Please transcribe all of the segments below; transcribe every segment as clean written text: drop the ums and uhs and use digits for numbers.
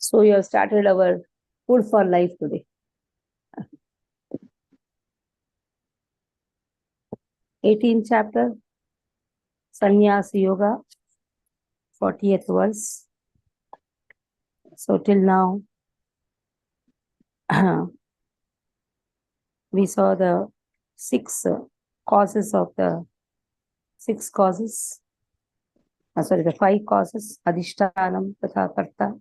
So you have started our food for life today. 18th chapter, Sannyas Yoga, 40th verse. So till now, we saw the six causes of the five causes, Adhishtanam, Tatha Karta.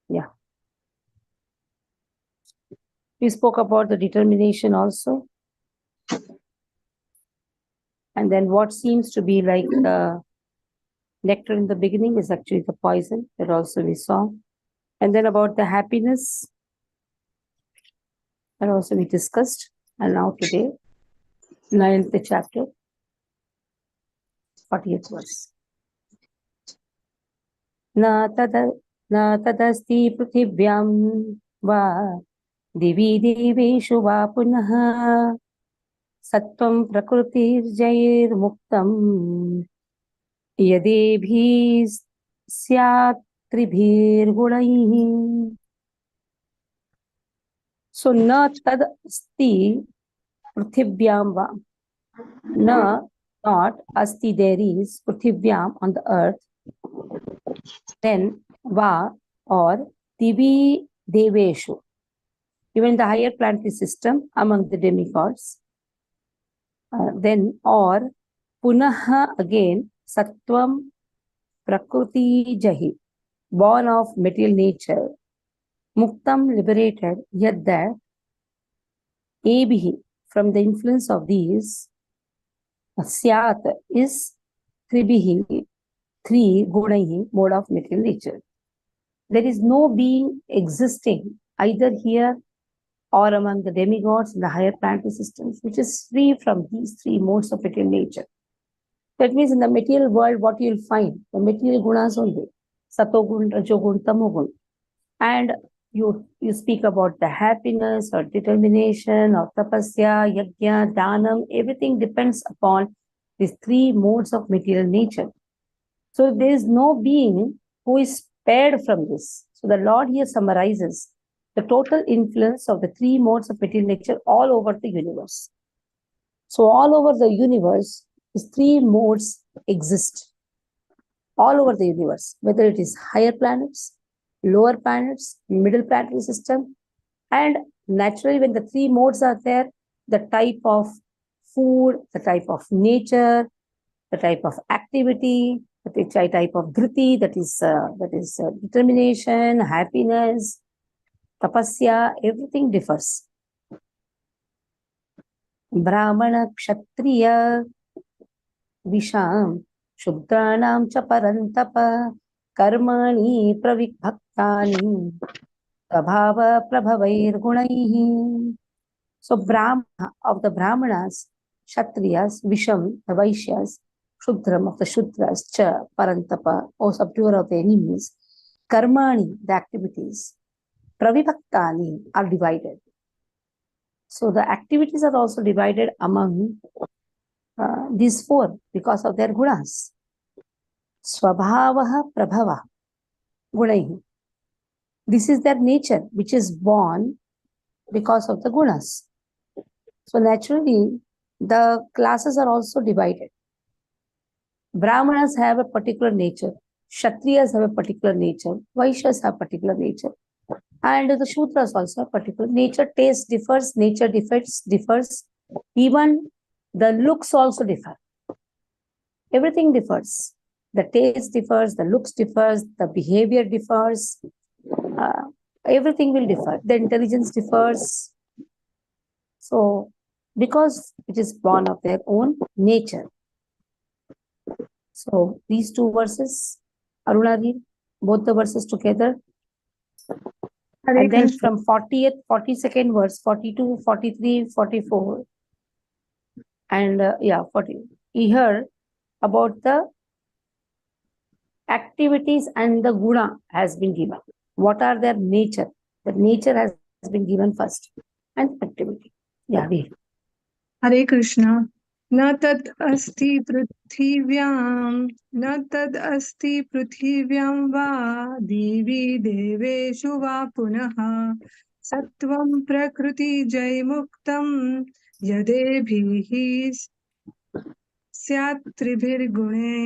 Yeah. We spoke about the determination also. And then what seems to be like the nectar in the beginning is actually the poison. That also we saw. And then about the happiness, that also we discussed. And now today, 9th chapter, 40th verse. Na tadasti prithibhyam va divi deveshu va punaha sattvam prakrutirjair muktam yadebhi syat tribhir gunaihi. So na tadasti prithibhyam va. Na, not asti, there is prithibhyam on the earth. Then va, or divi deveshu, even the higher planetary system among the demigods. Then or punaha, again sattvam prakriti jahi, born of material nature, muktam, liberated, yet that ebhi, from the influence of these, syat is tribihi, three gunaihi, mode of material nature. There is no being existing either here or among the demigods in the higher planetary systems which is free from these three modes of material nature. That means in the material world, what you will find, the material gunas only, satogun, rajogun, tamogun. And you speak about the happiness or determination or tapasya, yajna, dhanam, everything depends upon these three modes of material nature. So there is no being who is spared from this. So the Lord here summarizes the total influence of the three modes of material nature all over the universe. So all over the universe, these three modes exist. All over the universe, whether it is higher planets, lower planets, middle planetary system, and naturally when the three modes are there, the type of food, the type of nature, the type of activity, the type of dhriti, that is determination, happiness, tapasya, everything differs. Brahmana, Kshatriya, Visham, Shudranam cha parantapa, karmani pravikbhaktani, prabhava prabhavair gunaihi. So Brahma, of the Brahmanas, Kshatriyas, Visham, the Vaishyas, Shudram, of the Shudras, Cha, Parantapa, or subduer of the enemies, Karmani, the activities, Pravibhaktani, are divided. So the activities are also divided among these four because of their gunas. Swabhavaha Prabhava, Gunaihi. This is their nature, which is born because of the gunas. So naturally, the classes are also divided. Brahmanas have a particular nature, Kshatriyas have a particular nature, Vaishyas have particular nature, and the Shudras also have particular nature. Taste differs, nature differs, even the looks also differ. Everything differs. The taste differs, the looks differs, the behavior differs, everything will differ. The intelligence differs. So, because it is born of their own nature. So, these two verses, Aruna, read both the verses together. And then from 40th, 42nd verse, 42, 43, 44, and 40. He heard about the activities and the guna has been given. What are their nature? The nature has been given first, and activity. Yeah, read. Hare Krishna. न तत् अस्ति पृथिव्यां न तद् अस्ति पृथिव्यां वा दिवि देवेषु वा पुनः सत्त्वं प्रकृतिजैमुक्तं यदेभिः स्यात् त्रिभिर्गुणे.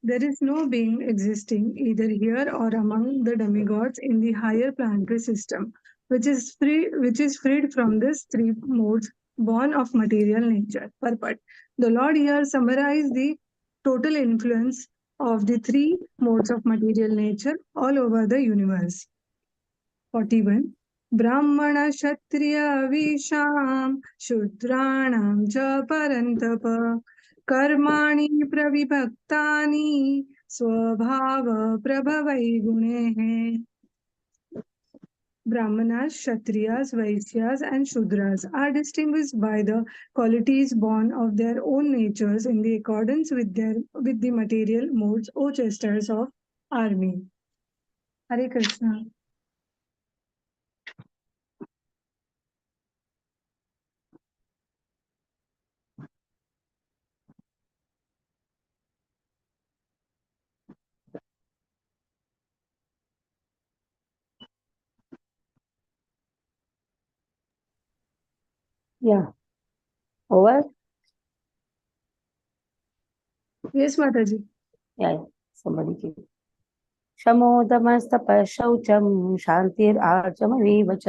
There is no being existing either here or among the demigods in the higher planetary system, which is freed from these three modes born of material nature. Purport. The Lord here summarized the total influence of the three modes of material nature all over the universe. 41. ब्राह्मण क्षत्रिय विशाम शूद्राणां च परन्तप कर्माणि प्रविभक्तानि स्वभाव प्रभवै गुणैः. Brahmanas, Kshatriyas, Vaishyas, and Shudras are distinguished by the qualities born of their own natures in the accordance with the material modes, O chasters of army. Hare Krishna. Yeah. Over? Yes, Mataji. Yeah. Somebody give. शमोदमस्तपः शौचं शान्तिरार्जवमेव च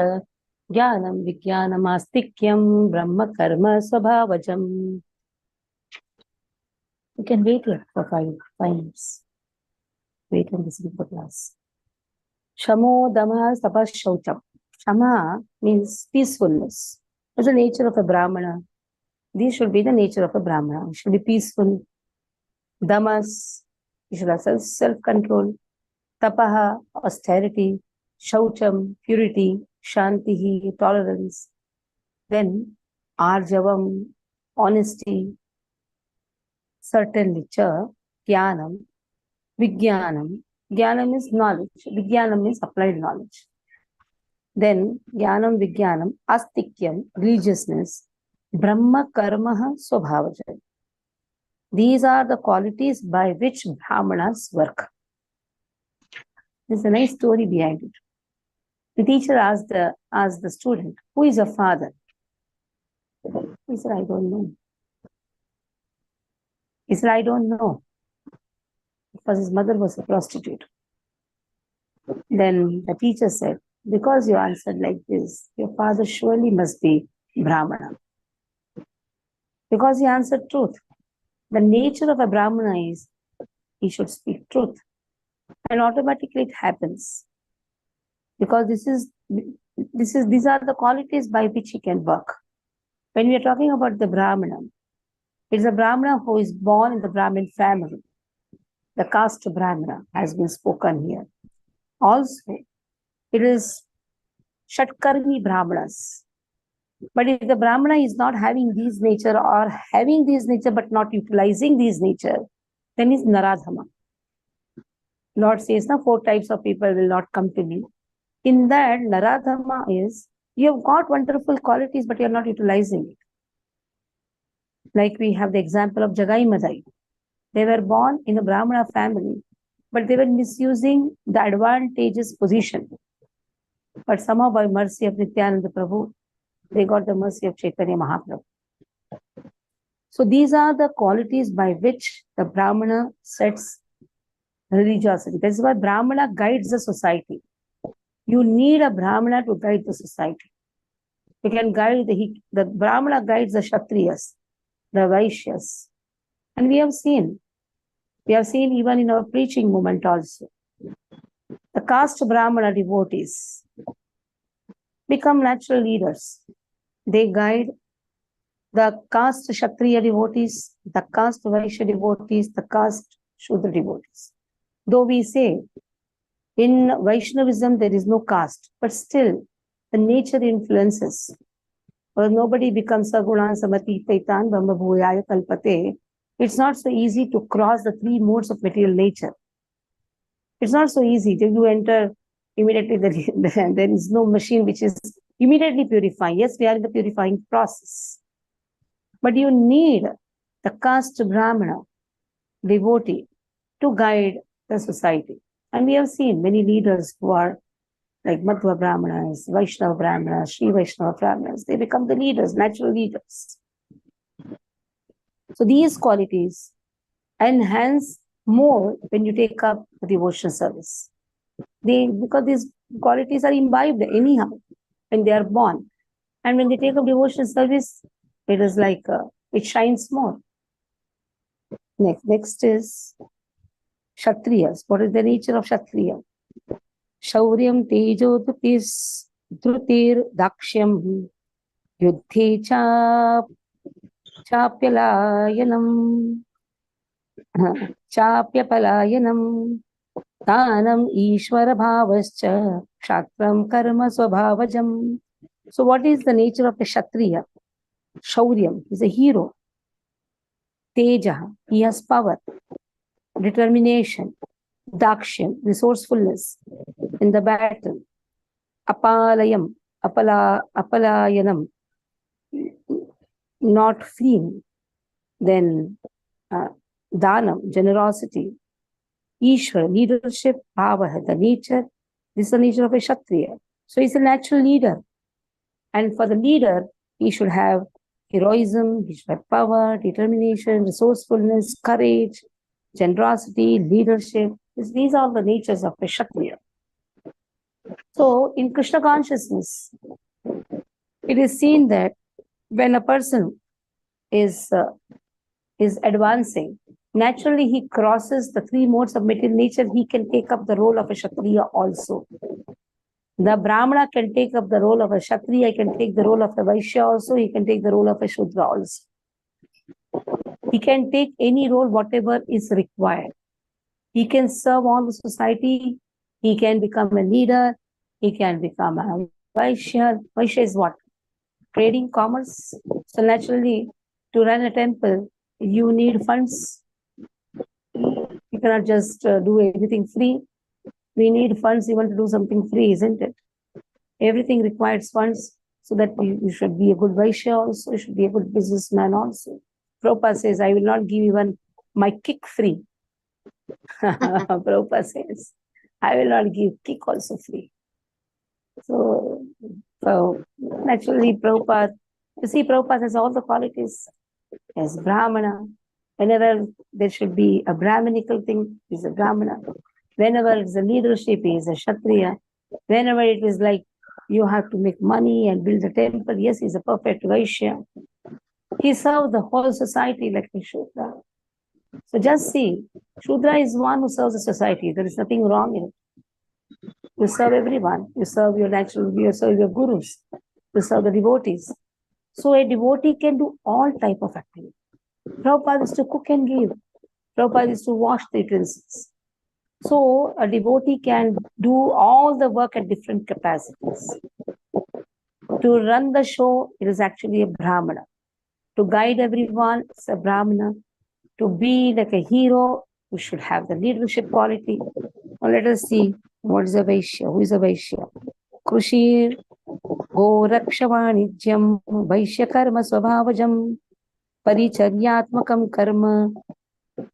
ज्ञानं विज्ञानमास्तिक्यं ब्रह्म कर्म स्वभावजम्. You can wait here for 5 minutes. Wait and listen to the class. Shamodama Shaucham. Shama means peacefulness. That's the nature of a Brahmana. This should be the nature of a Brahmana. It should be peaceful. Damas, you should have self-control. Tapaha, austerity. Shaucham, purity. Shantihi, tolerance. Then Arjavam, honesty. Certainly, cha, jnanam, vijnanam. Jnanam is knowledge. Vijnanam is applied knowledge. Then jnanam, vijnanam, astikyam, religiousness, brahma, karma, swabhavaja. These are the qualities by which brahmanas work. There's a nice story behind it. The teacher asked the student, who is your father? He said, I don't know. He said, I don't know. Because his mother was a prostitute. Then the teacher said, because you answered like this, your father surely must be Brahmana. Because he answered truth. The nature of a Brahmana is he should speak truth. And automatically it happens. Because these are the qualities by which he can work. When we are talking about the Brahmana, it is a Brahmana who is born in the Brahmin family. The caste Brahmana has been spoken here. Also, it is Shatkarmi Brahmanas. But if the Brahmana is not having these nature or having these nature but not utilizing these nature, then is Naradhama. Lord says, now 4 types of people will not come to me. In that, Naradhama is, you have got wonderful qualities, but you are not utilizing it. Like we have the example of Jagai Madai. They were born in a Brahmana family, but they were misusing the advantageous position. But somehow by mercy of Nityananda Prabhu, they got the mercy of Chaitanya Mahaprabhu. So these are the qualities by which the Brahmana sets religiosity. That's why Brahmana guides the society. You need a Brahmana to guide the society. You can guide the Brahmana guides the Kshatriyas, the Vaishyas. And we have seen even in our preaching movement also. The caste Brahmana devotees become natural leaders. They guide the caste Kshatriya devotees, the caste Vaishya devotees, the caste Shudra devotees. Though we say in Vaishnavism there is no caste, but still the nature influences. Or nobody becomes Sagunan Samati Taitan Brahma Bhuyaya Kalpate. It's not so easy to cross the 3 modes of material nature. It's not so easy. Till you enter, immediately there is no machine which is immediately purifying. Yes, we are in the purifying process. But you need the caste Brahmana, devotee, to guide the society. And we have seen many leaders who are like Madhva Brahmanas, Vaishnava Brahmanas, Sri Vaishnava Brahmanas, they become the leaders, natural leaders. So these qualities enhance more when you take up the devotional service. Because these qualities are imbibed anyhow when they are born. And when they take up devotional service, it is like, it shines more. Next is Kshatriyas. What is the nature of Kshatriya? Shauryam tejo dhrutir dakshyam yuddhe chapyalayanam chapyapalayanam tanam ishvara bhavascha kshatram karma swabhavajam. So what is the nature of a Kshatriya? Shauryam is a hero. Teja, he has power, determination, dakshyam, resourcefulness in the battle. Apalayanam, not freeing. Then Danam, generosity. Ishwar, leadership. Bhava, the nature. This is the nature of a Kshatriya. So he's a natural leader. And for the leader, he should have heroism, he should have power, determination, resourcefulness, courage, generosity, leadership. These are the natures of a Kshatriya. So in Krishna consciousness, it is seen that when a person is advancing, naturally he crosses the three modes of material nature, he can take up the role of a Kshatriya also. The Brahmana can take up the role of a Kshatriya, he can take the role of a Vaishya also, he can take the role of a Shudra also. He can take any role, whatever is required. He can serve all the society, he can become a leader, he can become a Vaishya. Vaishya is what? Trading, commerce. So naturally, to run a temple, you need funds. You cannot just do everything free. We need funds even to do something free, isn't it? Everything requires funds, so that you should be a good Vaishya also, you should be a good businessman also. Prabhupada says, I will not give even my kick free. Prabhupada says, I will not give kick also free. So naturally, Prabhupada, you see, Prabhupada has all the qualities. As Brahmana, whenever there should be a Brahminical thing, he is a Brahmana. Whenever it's a leadership, he is a Kshatriya. Whenever it is like you have to make money and build a temple, yes, he's a perfect Vaishya. He served the whole society like a Shudra. So just see, Shudra is one who serves the society. There is nothing wrong in it. You serve everyone. You serve your you serve your gurus. You serve the devotees. So a devotee can do all type of activity. Prabhupada is to cook and give. Prabhupada is to wash the utensils. So a devotee can do all the work at different capacities. To run the show, it is actually a Brahmana. To guide everyone, it's a Brahmana. To be like a hero, we should have the leadership quality. Now let us see what is a Vaishya. Who is a Vaishya? Krushir Gorakshavanijyam Vaishya Karma Swabhavajam Paricharyatmakam Karma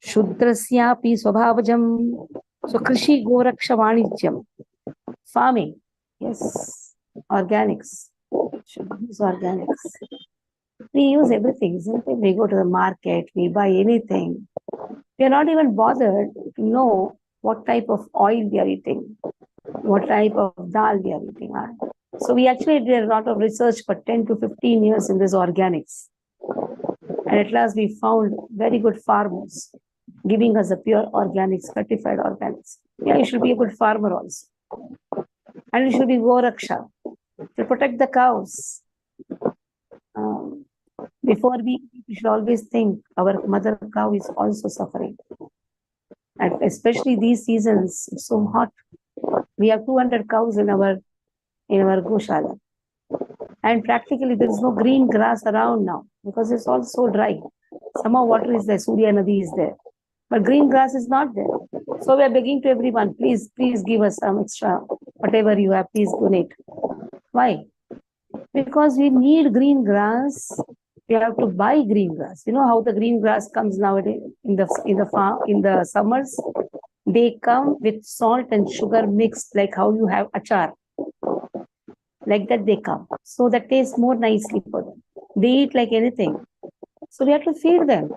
Shudrasyapi Swabhavajam. So Krishi Gorakshavanijyam. Farming. Yes. Organics. Should use organics. We use everything, isn't it? We go to the market, we buy anything. We are not even bothered to know what type of oil we are eating, what type of dal we are eating. So we actually did a lot of research for 10 to 15 years in this organics. And at last we found very good farmers giving us a pure organic, certified organics. Yeah, you should be a good farmer also. And you should be Goraksha to protect the cows. Before we should always think our mother cow is also suffering. And especially these seasons, it's so hot. We have 200 cows in our Goshala. And practically there is no green grass around now because it's all so dry. Somehow water is there, Surya Nadi is there. But green grass is not there. So we are begging to everyone, please give us some extra, whatever you have, please donate. Why? Because we need green grass. You have to buy green grass. You know how the green grass comes nowadays in the farm in the summers? They come with salt and sugar mixed, like how you have achar. Like that they come. So that tastes more nicely for them. They eat like anything. So we have to feed them.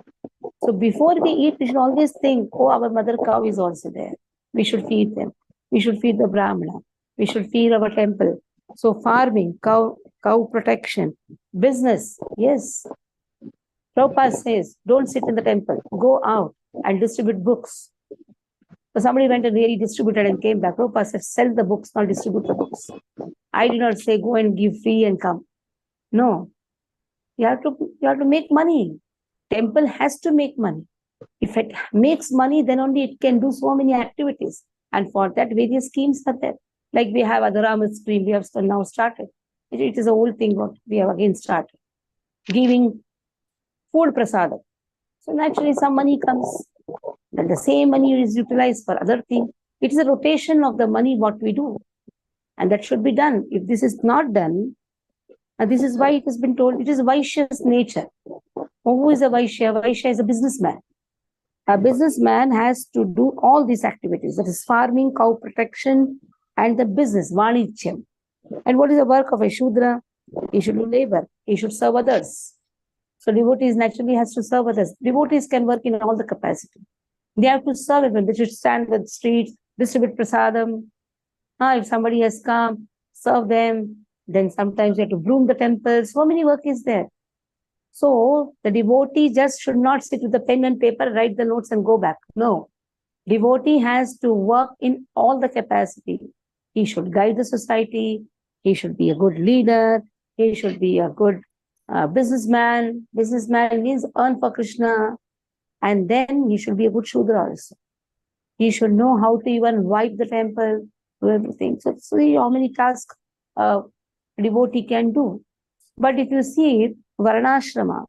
So before they eat, we should always think, oh, our mother cow is also there. We should feed them. We should feed the Brahmana. We should feed our temple. So farming, cow protection, business, yes. Prabhupada says, don't sit in the temple. Go out and distribute books. So somebody went and really distributed and came back. Prabhupada said, sell the books, not distribute the books. I did not say go and give free and come. No. You have to make money. Temple has to make money. If it makes money, then only it can do so many activities. And for that, various schemes are there. Like we have Adharama scheme, we have now started. It is a old thing what we have again started. Giving food prasadam. So naturally some money comes. Then the same money is utilized for other things. It is a rotation of the money what we do. And that should be done. If this is not done, and this is why it has been told, it is Vaishya's nature. Who is a Vaishya? Vaishya is a businessman. A businessman has to do all these activities. That is farming, cow protection, and the business, Vanijyam. And what is the work of a Shudra? He should do labor. He should serve others. So devotees naturally has to serve others. Devotees can work in all the capacity. They have to serve everyone. They should stand in the streets, distribute prasadam. If somebody has come, serve them. Then sometimes you have to broom the temple. So many work is there. So the devotee just should not sit with the pen and paper, write the notes and go back. No. Devotee has to work in all the capacity. He should guide the society. He should be a good leader. He should be a good businessman. Businessman means earn for Krishna. And then he should be a good Shudra also. He should know how to even wipe the temple, do everything. So see how many tasks a devotee can do. But if you see it, Varnashrama,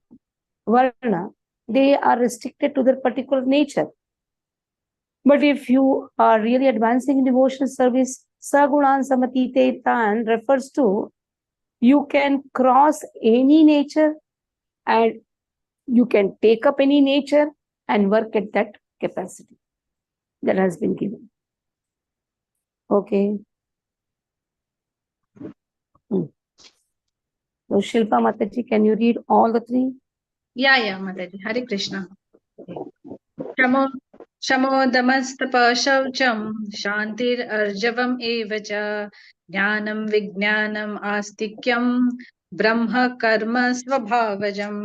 Varna, they are restricted to their particular nature. But if you are really advancing in devotional service, Sagunan Samatite Tan refers to you can cross any nature and you can take up any nature and work at that capacity that has been given. Okay. So Shilpa Mataji, can you read all the three? Yeah, Mataji. Hare Krishna. Shamo damastapa shaucham shantir arjavam evacha jnanam vijnanam astikyam brahma karma svabhavajam.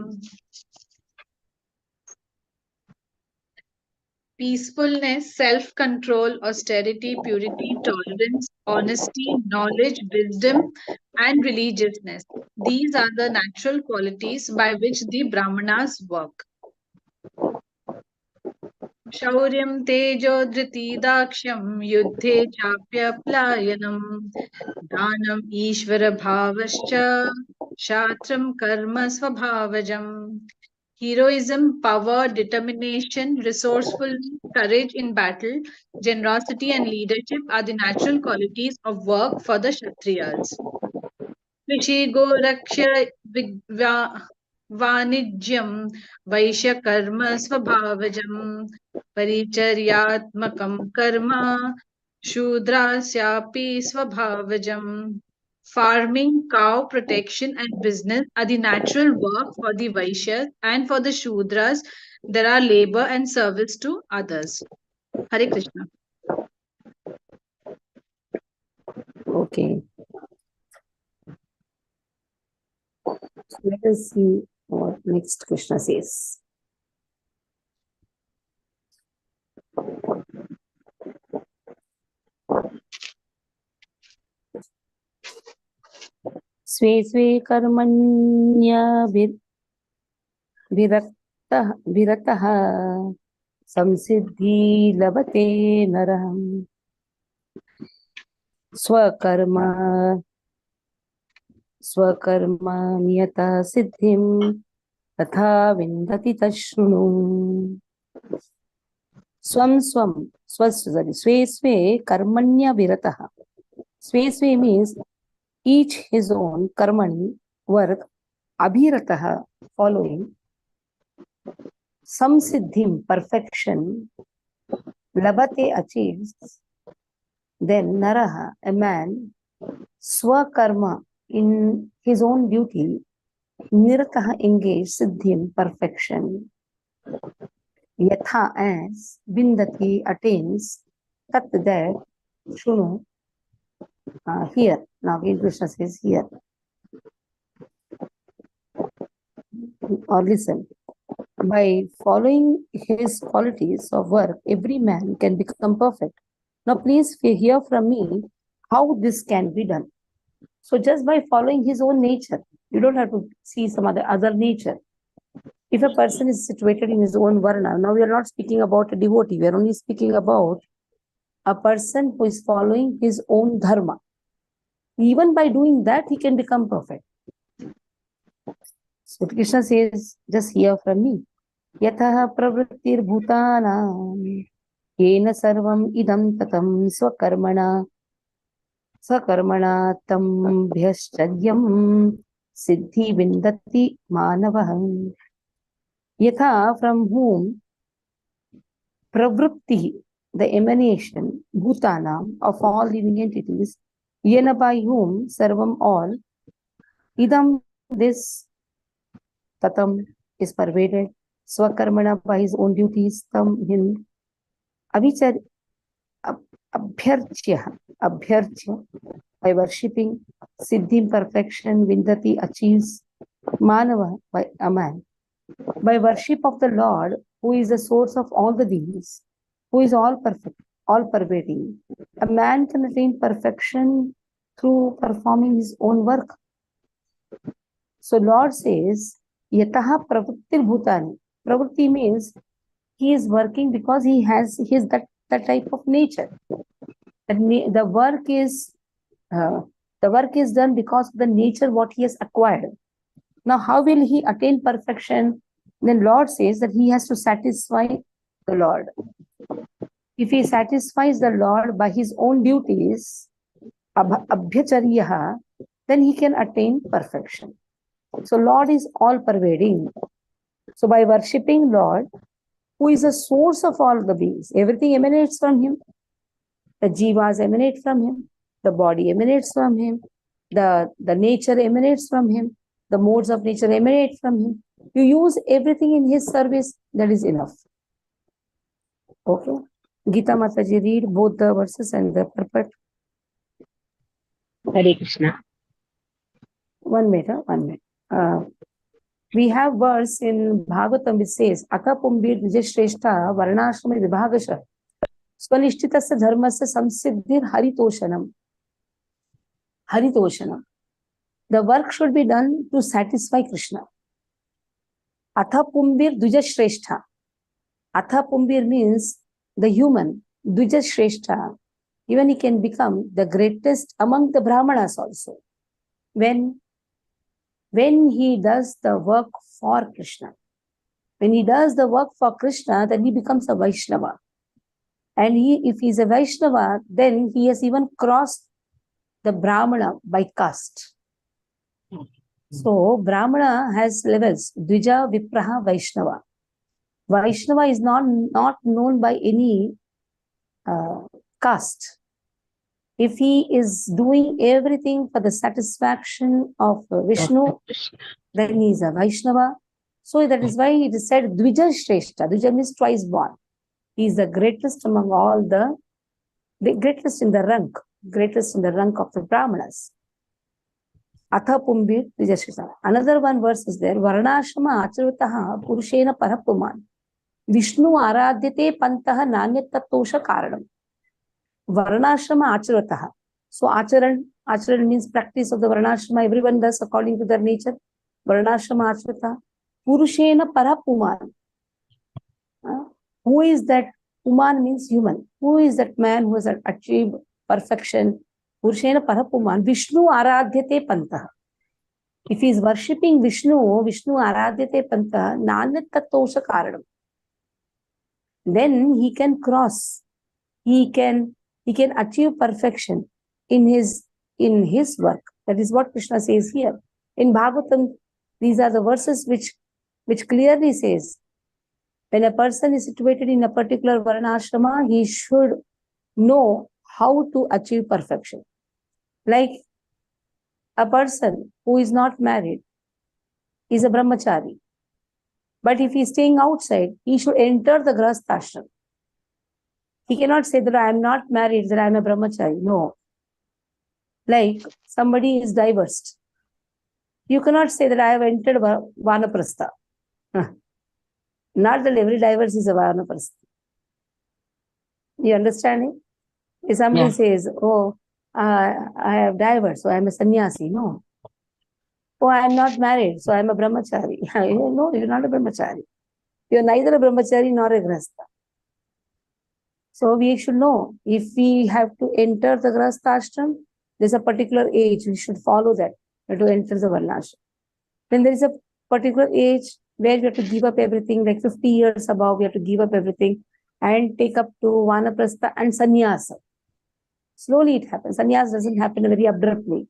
Peacefulness, self-control, austerity, purity, tolerance, honesty, knowledge, wisdom, and religiousness. These are the natural qualities by which the Brahmanas work. Shauryam tejo dhriti dakshyam yuddhe chapya playanam dhanam ishvara bhavascha shatram karma svabhavajam. Heroism, power, determination, resourcefulness, courage in battle, generosity, and leadership are the natural qualities of work for the Kshatriyas. Vishigo rakshya Vanijyam Vaishya Karma Svabhavajam Paricharyatmakam Karma Shudrasyapi Svabhavajam. Farming, cow protection, and business are the natural work for the Vaishyas, and for the Shudras, there are labor and service to others. Hare Krishna. Okay. So let us see what next Krishna says. स्वे स्वे कर्मण्यभिरतः संसिद्धि लभते नरः स्वकर्म नियता सिद्धिं तथा विन्दति तच्छृणु. Swam स्वे स्वे कर्मण्यभिरतः. Swe swe means each his own karmani work, abhirataha following some siddhim, perfection, labate, achieves, then naraha, a man, swakarma, in his own duty, nirataha, engaged, siddhim, perfection, yatha, as, vindati, attains, tat, that, shunu, here. Now again Krishna says here, or listen. By following his qualities of work, every man can become perfect. Now please hear from me how this can be done. So just by following his own nature, you don't have to see some other nature. If a person is situated in his own varna, now we are not speaking about a devotee, we are only speaking about a person who is following his own dharma. Even by doing that, he can become perfect. So Krishna says, just hear from me. Yatha pravrittir bhutanam yena sarvam idam tatam swakarmana tam bhyaschadyam siddhi vindati manavaham. Yatha, from whom pravritti, the emanation, bhutanam, of all living entities, yena, by whom, sarvam, all, idam, this, tatam, is pervaded, swakarmana, by his own duties, tam, him, avichar, abhyarchya, by worshipping, siddhim, perfection, vindati, achieves, manava, by a man, by worship of the Lord, who is the source of all the beings, who is all perfect, all pervading. A man can attain perfection through performing his own work. So Lord says, yataha pravrittir bhutani. Pravritti means he is working because he has that type of nature. The work is done because of the nature what he has acquired. Now, how will he attain perfection? Then Lord says that he has to satisfy the Lord. If he satisfies the Lord by his own duties, abhyacharyaha, then he can attain perfection. So Lord is all pervading. So by worshipping Lord, who is the source of all the beings, everything emanates from him. The jivas emanate from him. The body emanates from him. The nature emanates from him. The modes of nature emanate from him. You use everything in his service, that is enough. Okay. Gita Mataji, read both the verses and the purport. Hare Krishna. 1 minute. We have verse in Bhagavatam which says, Atha Pumbir Vijashreshta Varnashrama Vibhagasha Swanishtitasya Dharmasya Samsiddhir Haritoshanam. The work should be done to satisfy Krishna. Atha Pumbir Dvijashreshta. Atha Pumbir means the human. Dvijashreshta. Even he can become the greatest among the Brahmanas also. When he does the work for Krishna. When he does the work for Krishna, then he becomes a Vaishnava. And if he is a Vaishnava, then he has even crossed the Brahmana by caste. So, Brahmana has levels, Dvija, Vipraha, Vaishnava. Vaishnava is not known by any caste. If he is doing everything for the satisfaction of Vishnu, then he is a Vaishnava. So that is why it is said Dvija Shrestha. Dvija means twice born. He is the greatest among all the greatest in the rank of the Brahmanas. Atha Pumbir Dvija Shrestha. Another one verse is there. Varnashrama acharvataha purushena parapuman. Vishnu aradhyate pantaha nanyatattosha karanam. Varnashrama acharvataha. So acharan means practice of the Varnashrama. Everyone does according to their nature. Varnashrama acharvataha. Purushena parapuman. Who is that? Puman means human. Who is that man who has achieved perfection? Purushena parapuman. Vishnu aradhyate pantaha. If he is worshipping Vishnu aradhyate pantaha nanyatattosha karanam. Then he can cross. He can achieve perfection in his work. That is what Krishna says here. In Bhagavatam, these are the verses which which clearly says when a person is situated in a particular varnashrama, he should know how to achieve perfection. Like a person who is not married is a brahmachari. But if he is staying outside, he should enter the grahasthashram. He cannot say that I am not married, that I am a brahmachari. No. Like somebody is divorced. You cannot say that I have entered vanaprastha. Not that every divorce is a vanaprastha. You understanding? If somebody says, oh, I have divorced, so I am a sannyasi. No. Oh, I am not married, so I am a brahmachari. No, you are not a brahmachari. You are neither a brahmachari nor a grahastha. So we should know, if we have to enter the grahastha ashram, there's a particular age, we should follow that to enter the varnashram. Then there is a particular age where we have to give up everything, like 50 years above, we have to give up everything and take up to vanaprastha and sannyasa. Slowly it happens. Sannyasa doesn't happen very abruptly.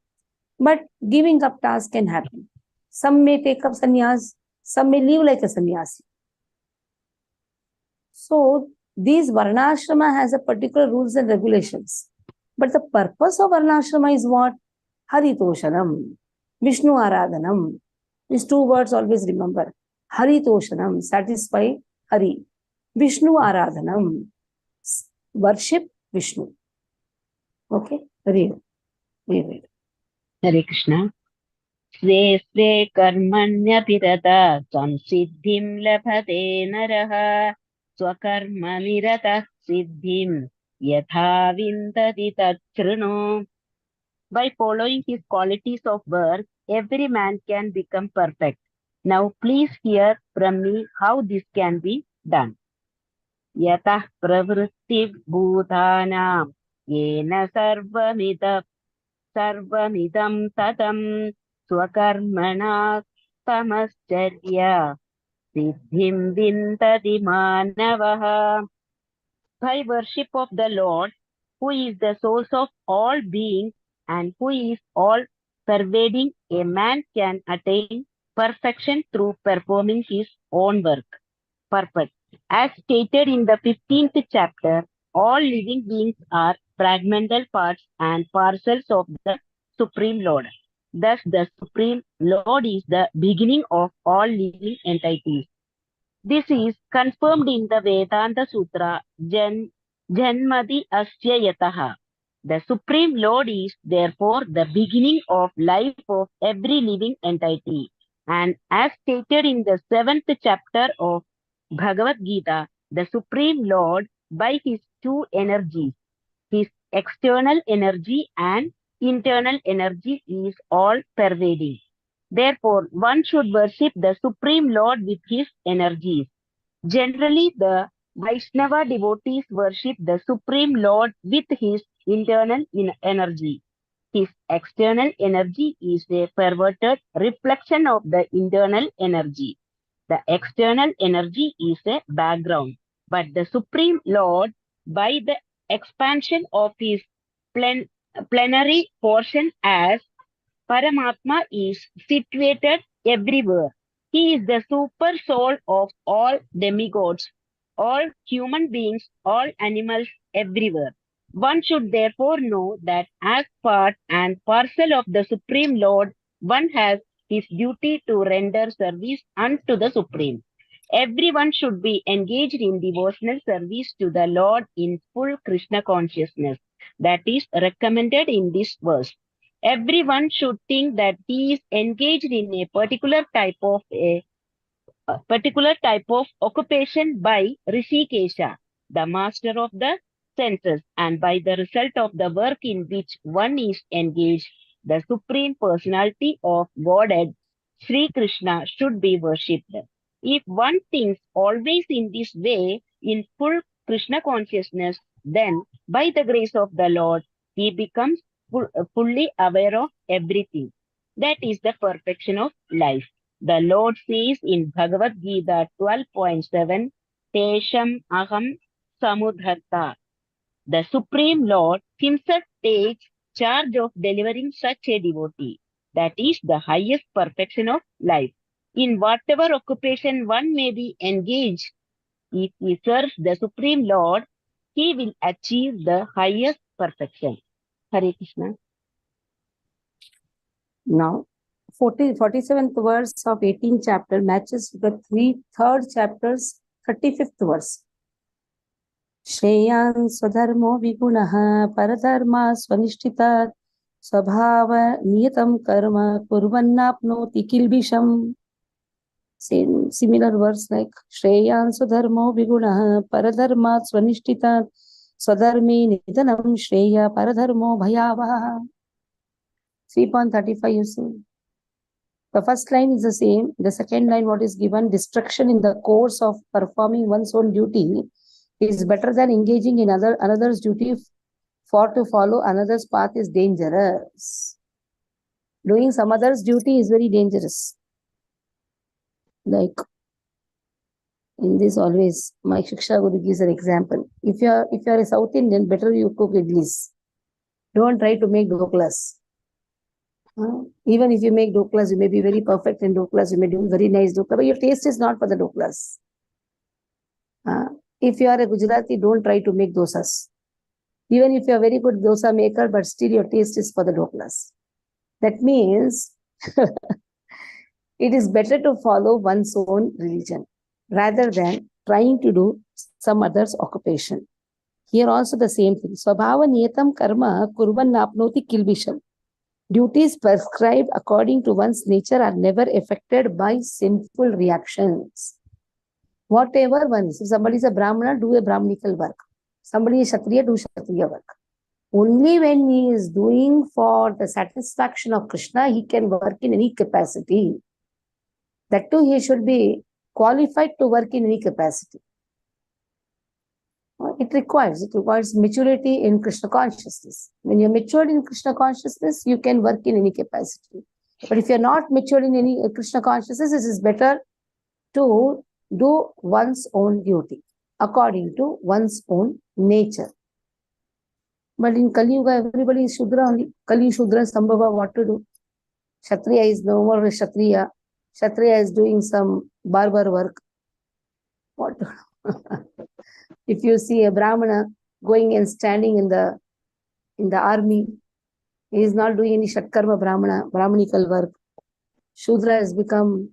But giving up task can happen. Some may take up sannyas, some may live like a sannyasi. So these varnashrama has a particular rules and regulations. But the purpose of varnashrama is what? Haritoshanam, Vishnu Aradhanam. These two words always remember. Haritoshanam, satisfy Hari. Vishnu Aradhanam, worship Vishnu. Okay? Read. Hare Krishna. स्वे स्वे कर्मण्यभिरता संसिद्धिं लभते नरः स्वकर्मनिरतः सिद्धिं यथा विन्दति तच्छृणु. By following his qualities of work, every man can become perfect. Now please hear from me how this can be done. Yatah pravritti bhutana yena sarvamidam tatam swakarmana tamascharya siddhim vindati manavaha. By worship of the Lord, who is the source of all beings and who is all pervading, a man can attain perfection through performing his own work. Perfect. As stated in the 15th chapter, all living beings are fragmental parts and parcels of the Supreme Lord. Thus, the Supreme Lord is the beginning of all living entities. This is confirmed in the Vedanta Sutra, Janmadi Asya Yataha. The Supreme Lord is therefore the beginning of life of every living entity. And as stated in the 7th chapter of Bhagavad Gita, the Supreme Lord, by his two energies, his external energy and internal energy, is all pervading. Therefore, one should worship the Supreme Lord with his energies. Generally, the Vaishnava devotees worship the Supreme Lord with his internal energy. His external energy is a perverted reflection of the internal energy. The external energy is a background, but the Supreme Lord, by the expansion of his plenary portion as Paramatma, is situated everywhere. He is the super soul of all demigods, all human beings, all animals, everywhere. One should therefore know that as part and parcel of the Supreme Lord, one has his duty to render service unto the Supreme. Everyone should be engaged in devotional service to the Lord in full Krishna consciousness. That is recommended in this verse. Everyone should think that he is engaged in a particular type of occupation by Rishikesha, the master of the senses, and by the result of the work in which one is engaged, the Supreme Personality of Godhead, Sri Krishna, should be worshipped. If one thinks always in this way, in full Krishna consciousness, then by the grace of the Lord, he becomes fully aware of everything. That is the perfection of life. The Lord says in Bhagavad Gita 12.7, Tesham aham samudharta. The Supreme Lord himself takes charge of delivering such a devotee. That is the highest perfection of life. In whatever occupation one may be engaged, if he serves the Supreme Lord, he will achieve the highest perfection. Hare Krishna. Now, 47th verse of 18th chapter matches with the third chapter's 35th verse. Shreyan swadharmo vigunaha paradharma swanishtitat swabhava niyatam karma kurvannapnoti kilbisham. Same similar verse like Shreyan swadharmo vigunaha paradharma swanishtitat swadharme nidanam shreya paradharmo bhayavaha. 3.35 you see. The first line is the same. The second line, what is given, destruction in the course of performing one's own duty is better than engaging in another's duty, for to follow another's path is dangerous. Doing some other's duty is very dangerous. Like in this always, my Shiksha Guru gives an example. If you are a South Indian, better you cook idlis. Don't try to make doklas. Even if you make doklas, you may be very perfect in doklas, you may do very nice doklas, but your taste is not for the doklas. If you are a Gujarati, don't try to make dosas. Even if you are a very good dosa maker, but still your taste is for the doklas. That means it is better to follow one's own religion rather than trying to do some other's occupation. Here also the same thing. Swabhava niyatam karma kurvan napnoti kilbisham. Duties prescribed according to one's nature are never affected by sinful reactions. Whatever one is. If somebody is a Brahmana, do a Brahmanical work. Somebody is Kshatriya, do Kshatriya work. Only when he is doing for the satisfaction of Krishna, he can work in any capacity. That too, he should be qualified to work in any capacity. It requires maturity in Krishna consciousness. When you're matured in Krishna consciousness, you can work in any capacity. But if you're not matured in any Krishna consciousness, it is better to do one's own duty according to one's own nature. But in Kali Yuga, everybody is Shudra only. Kali Shudra Sambhava, what to do? Kshatriya is no more Kshatriya. Kshatriya is doing some barber work. What to do? If you see a Brahmana going and standing in the army, he is not doing any Shatkarma Brahmanical work. Shudra has become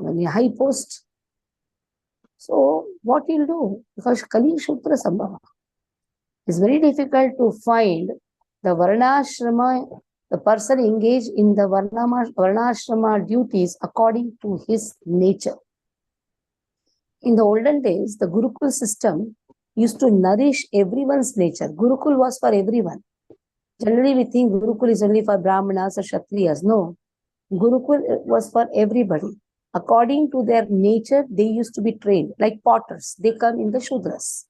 a high post. So what he'll do? Because Kali Shudra Sambhava. It's very difficult to find the Varnashrama, the person engaged in the Varnashrama duties according to his nature. In the olden days, the Gurukul system used to nourish everyone's nature. Gurukul was for everyone. Generally, we think Gurukul is only for Brahmanas or Kshatriyas. No. Gurukul was for everybody. According to their nature, they used to be trained. Like potters, they come in the Shudras.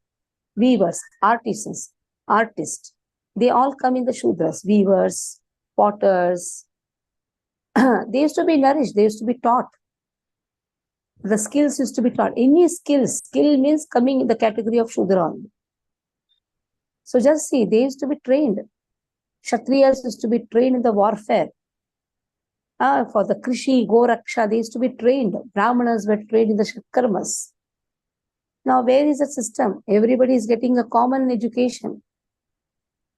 Weavers, artisans, artists, they all come in the Shudras. Weavers, potters. They used to be nourished. They used to be taught. The skills used to be taught. Any skills, skill means coming in the category of Shudra. So just see, they used to be trained. Kshatriyas used to be trained in the warfare. For the Krishi, Goraksha, they used to be trained. Brahmanas were trained in the Shatkarmas. Now, where is the system? Everybody is getting a common education.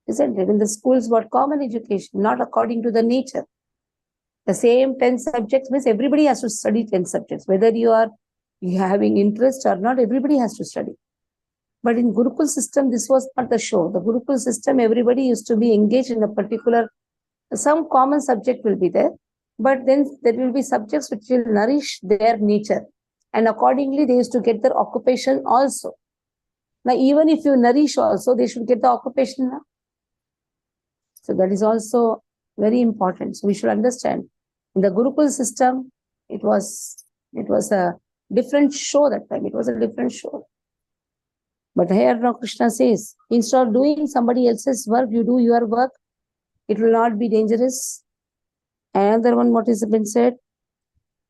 Isn't it? In the schools, what common education, not according to the nature. The same 10 subjects means everybody has to study 10 subjects. Whether you are having interest or not, everybody has to study. But in Gurukul system, this was not the show. The Gurukul system, everybody used to be engaged in a particular, some common subject will be there. But then there will be subjects which will nourish their nature. And accordingly, they used to get their occupation also. Now, even if you nourish also, they should get the occupation now. So that is also very important. So we should understand. In the Gurukul system, it was a different show that time. It was a different show. But here now Krishna says, instead of doing somebody else's work, you do your work. It will not be dangerous. Another one, what has been said?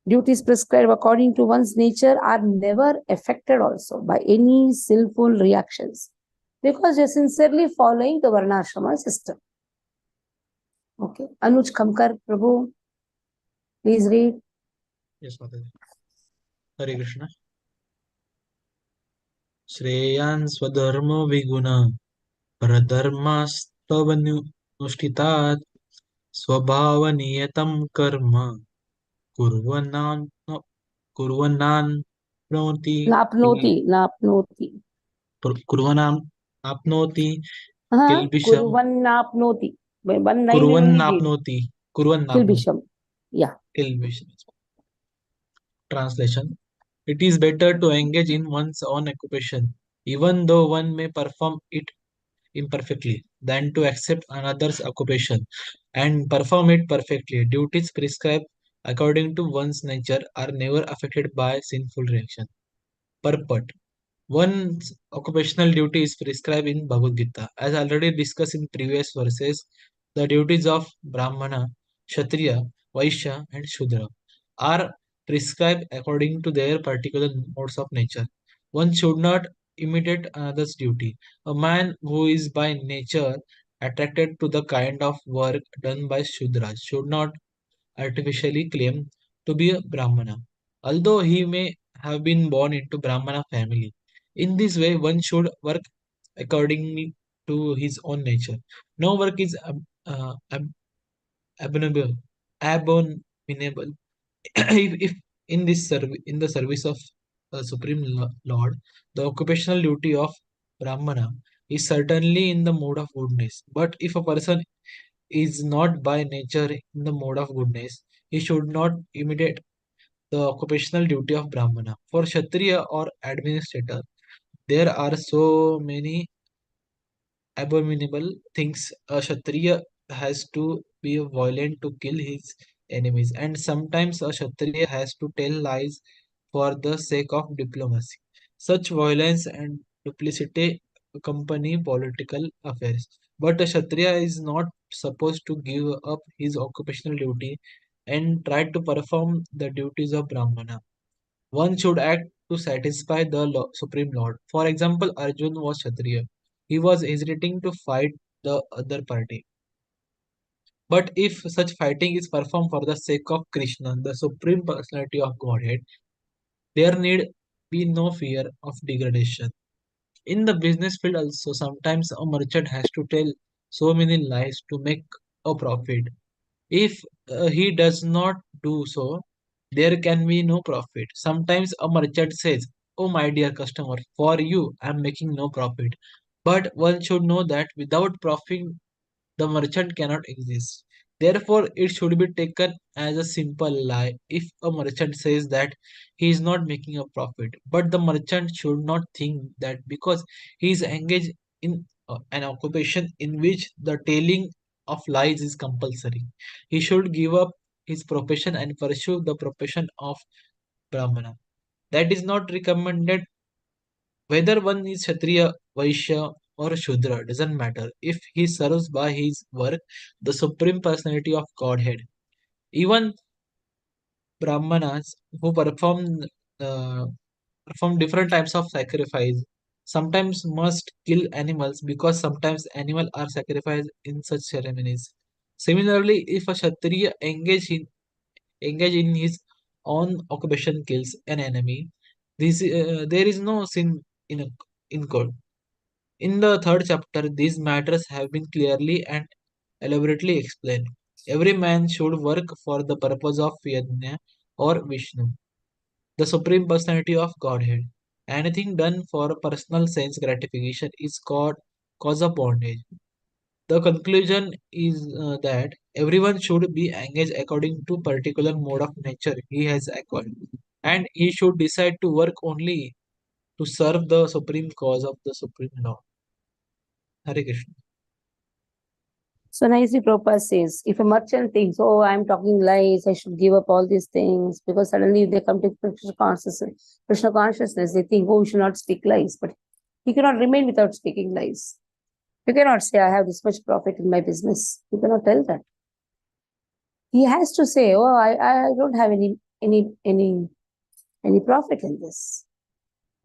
Duties prescribed according to one's nature are never affected also by any sinful reactions. Because you're sincerely following the Varnashrama system. Okay. Anuj Kamkar, Prabhu, please read. Yes, Mataji. Hare Krishna. Shreyan swadharma viguna paradharmastavanushtitat स्वभावनियतं कर्म कुर्वन्नान् कुर्वन्नान् प्नोति Napnoti, napnoti. कुर्वन्नान् आप्नोति किल्बिषम् Kurvannapnoti. One line you only read. कुर्वन्नाप्नोति कुर्वन्नाप्नोति Kilbisham. Yeah. किल्बिषम्. Translation: It is better to engage in one's own occupation, even though one may perform it imperfectly, than to accept another's occupation and perform it perfectly. Duties prescribed according to one's nature are never affected by sinful reaction. Purport: One's occupational duty is prescribed in Bhagavad Gita. As already discussed in previous verses, the duties of Brahmana, Kshatriya, Vaishya, and Shudra are prescribed according to their particular modes of nature. One should not imitate another's duty. A man who is by nature attracted to the kind of work done by Shudras should not artificially claim to be a Brahmana, although he may have been born into Brahmana family. In this way, one should work according to his own nature. No work is abominable. Abominable. If in the service of Supreme Lord, the occupational duty of Brahmana is certainly in the mode of goodness. But if a person is not by nature in the mode of goodness, he should not imitate the occupational duty of Brahmana. For Kshatriya or administrator, there are so many abominable things. A Kshatriya has to be violent to kill his enemies, and sometimes a Kshatriya has to tell lies for the sake of diplomacy. Such violence and duplicity accompany political affairs. But a Kshatriya is not supposed to give up his occupational duty and try to perform the duties of Brahmana. One should act to satisfy the Supreme Lord. For example, Arjun was Kshatriya. He was hesitating to fight the other party. But if such fighting is performed for the sake of Krishna, the Supreme Personality of Godhead, there need be no fear of degradation. In the business field also, sometimes a merchant has to tell so many lies to make a profit. If he does not do so, there can be no profit. Sometimes a merchant says, "Oh, my dear customer, for you I am making no profit." But one should know that without profit, the merchant cannot exist. Therefore, it should be taken as a simple lie if a merchant says that he is not making a profit. But the merchant should not think that because he is engaged in an occupation in which the telling of lies is compulsory, he should give up his profession and pursue the profession of Brahmana. That is not recommended. Whether one is Kshatriya, Vaishya, or Shudra doesn't matter if he serves by his work the Supreme Personality of Godhead. Even Brahmanas who uh, perform different types of sacrifice sometimes must kill animals because sometimes animals are sacrificed in such ceremonies. Similarly, if a Kshatriya engage in his own occupation kills an enemy, there is no sin in, a, in God. In the third chapter, these matters have been clearly and elaborately explained. Every man should work for the purpose of Yajna or Vishnu, the Supreme Personality of Godhead. Anything done for personal sense gratification is called cause of bondage. The conclusion is that everyone should be engaged according to particular mode of nature he has acquired, and he should decide to work only to serve the supreme cause of the Supreme Law. Hare Krishna. So nicely Prabhupada says, if a merchant thinks, oh, I'm talking lies, I should give up all these things, because suddenly they come to Krishna consciousness, they think, oh, we should not speak lies. But he cannot remain without speaking lies. You cannot say, I have this much profit in my business. You cannot tell that. He has to say, oh, I don't have any profit in this.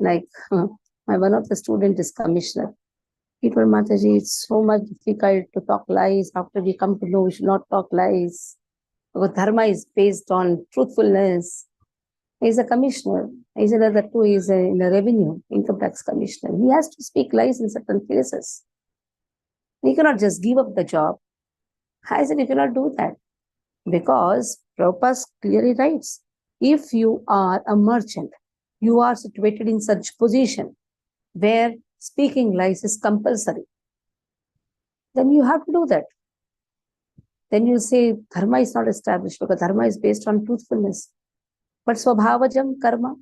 Like my one of the student is commissioner. He told Mataji, it's so much difficult to talk lies. After we come to know, we should not talk lies. Our dharma is based on truthfulness. He's a commissioner. He's another two. He's in the revenue, income tax commissioner. He has to speak lies in certain places. He cannot just give up the job. I said, you cannot do that. Because Prabhupada clearly writes, if you are a merchant, you are situated in such position where speaking lies is compulsory, then you have to do that. Then you say dharma is not established because dharma is based on truthfulness. But swabhavajam karma,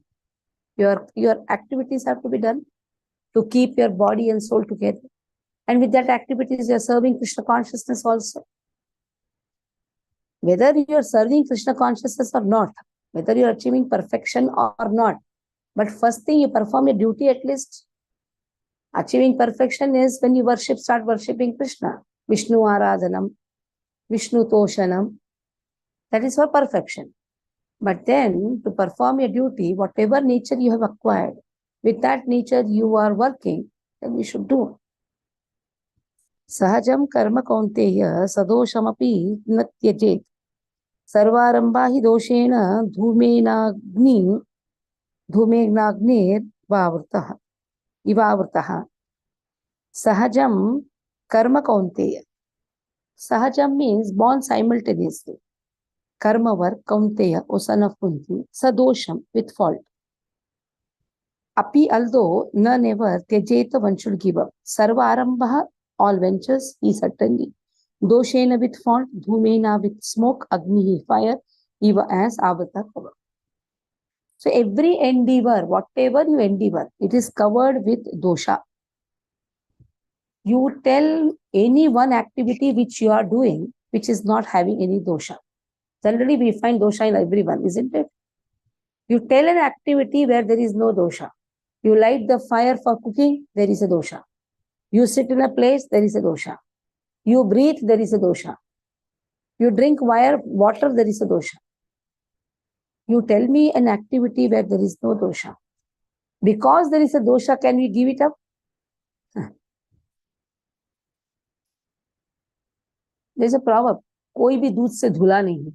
your activities have to be done to keep your body and soul together. And with that activities, you are serving Krishna consciousness also. Whether you are serving Krishna consciousness or not, whether you are achieving perfection or not, but first thing you perform your duty at least. Achieving perfection is when you start worshipping Krishna. Vishnu Aradhanam, Vishnu Toshanam. That is for perfection. But then to perform your duty, whatever nature you have acquired, with that nature you are working, then you should do. Sahajam karma kaunteya sadoshamapi na tyajet. Sarvarambha hi doshena dhumenagnir ivavrtaha. Sahajam karma kaunteya. Sahajam means born simultaneously. Karma work, kaunteya, O son of Kunti, sadosham, with fault. Api, although, na never, tyajeta, one should give up. Sarva arambha, all ventures, he certainly. Doshena, with fault, dhumena, with smoke, agni, fire, eva, as avata, cover. So every endeavor, whatever you endeavor, it is covered with dosha. You tell any one activity which you are doing, which is not having any dosha. Generally, we find dosha in everyone, isn't it? You tell an activity where there is no dosha. You light the fire for cooking, there is a dosha. You sit in a place, there is a dosha. You breathe, there is a dosha. You drink water, there is a dosha. You tell me an activity where there is no dosha. Because there is a dosha, can we give it up? There is a proverb, koi bhi doodh se dhula nahi.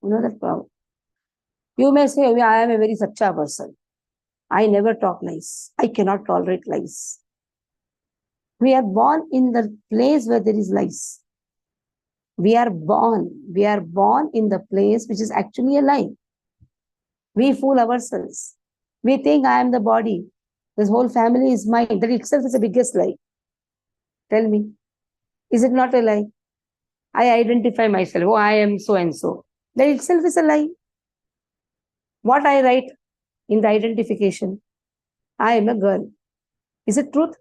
You know that proverb? You may say, I am a very sacha person. I never talk lies. I cannot tolerate lies. We are born in the place where there is lies. We are born in the place which is actually a lie. We fool ourselves. We think I am the body. This whole family is mine. That itself is the biggest lie. Tell me, is it not a lie? I identify myself. Oh, I am so and so. That itself is a lie. What I write in the identification, I am a girl. Is it truth?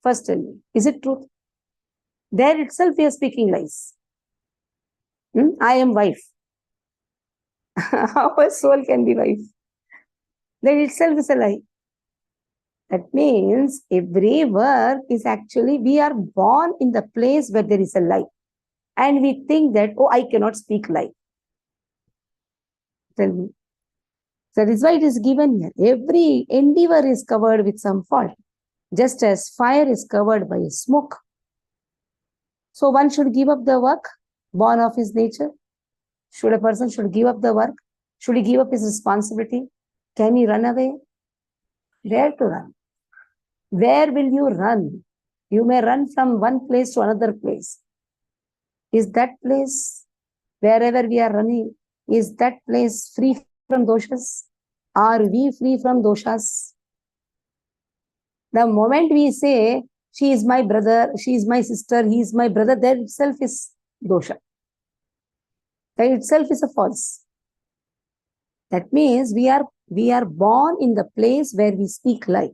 First tell me, is it truth? There itself we are speaking lies. I am wife. How a soul can be wife? That itself is a lie. That means every work is actually, we are born in the place where there is a lie. And we think that, oh, I cannot speak lie. Tell me. That is why it is given here. Every endeavor is covered with some fault. Just as fire is covered by smoke. So one should give up the work born of his nature. Should a person give up the work? Should he give up his responsibility? Can he run away? Where to run? Where will you run? You may run from one place to another place. Is that place, wherever we are running, is that place free from doshas? Are we free from doshas? The moment we say, she is my brother, she is my sister, he is my brother, that itself is dosha. That itself is a false. That means we are born in the place where we speak lie.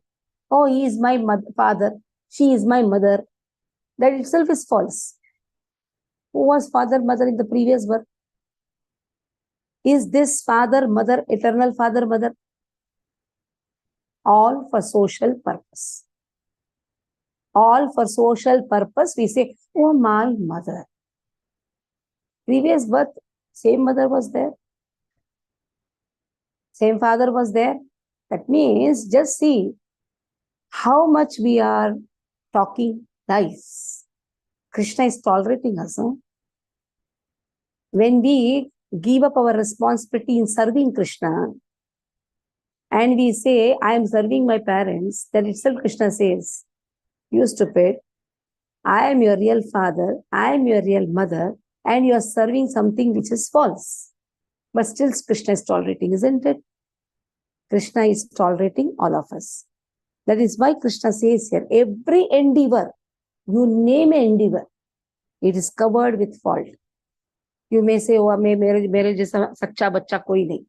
Oh, he is my father, she is my mother. That itself is false. Who was father, mother in the previous birth? Is this father, mother, eternal father, mother? All for social purpose. All for social purpose, we say, oh, my mother. Previous birth, same mother was there. Same father was there. That means, just see how much we are talking lies. Krishna is tolerating us. Huh? When we give up our responsibility in serving Krishna, and we say, I am serving my parents, then itself Krishna says, you stupid, I am your real father, I am your real mother, and you are serving something which is false. But still Krishna is tolerating, isn't it? Krishna is tolerating all of us. That is why Krishna says here, every endeavor, you name an endeavor, it is covered with fault. You may say, oh, mere jaisa sacha bachcha koi nahi.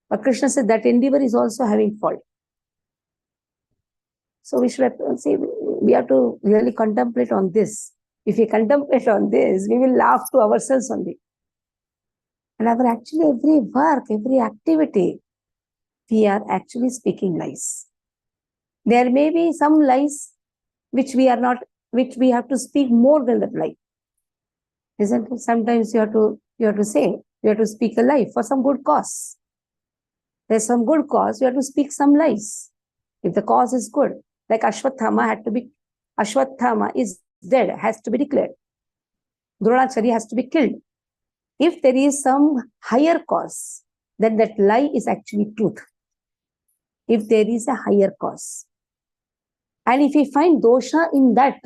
But Krishna said that endeavor is also having fault. So we should say, we have to really contemplate on this. If we contemplate on this, we will laugh to ourselves only. And actually every work, every activity, we are actually speaking lies. There may be some lies which we have to speak more than that lie. Isn't it? Sometimes you have to speak a lie for some good cause. There's some good cause, you have to speak some lies. If the cause is good, like Ashwatthama is dead, has to be declared. Dronacharya has to be killed. If there is some higher cause, then that lie is actually truth. If there is a higher cause. And if we find dosha in that,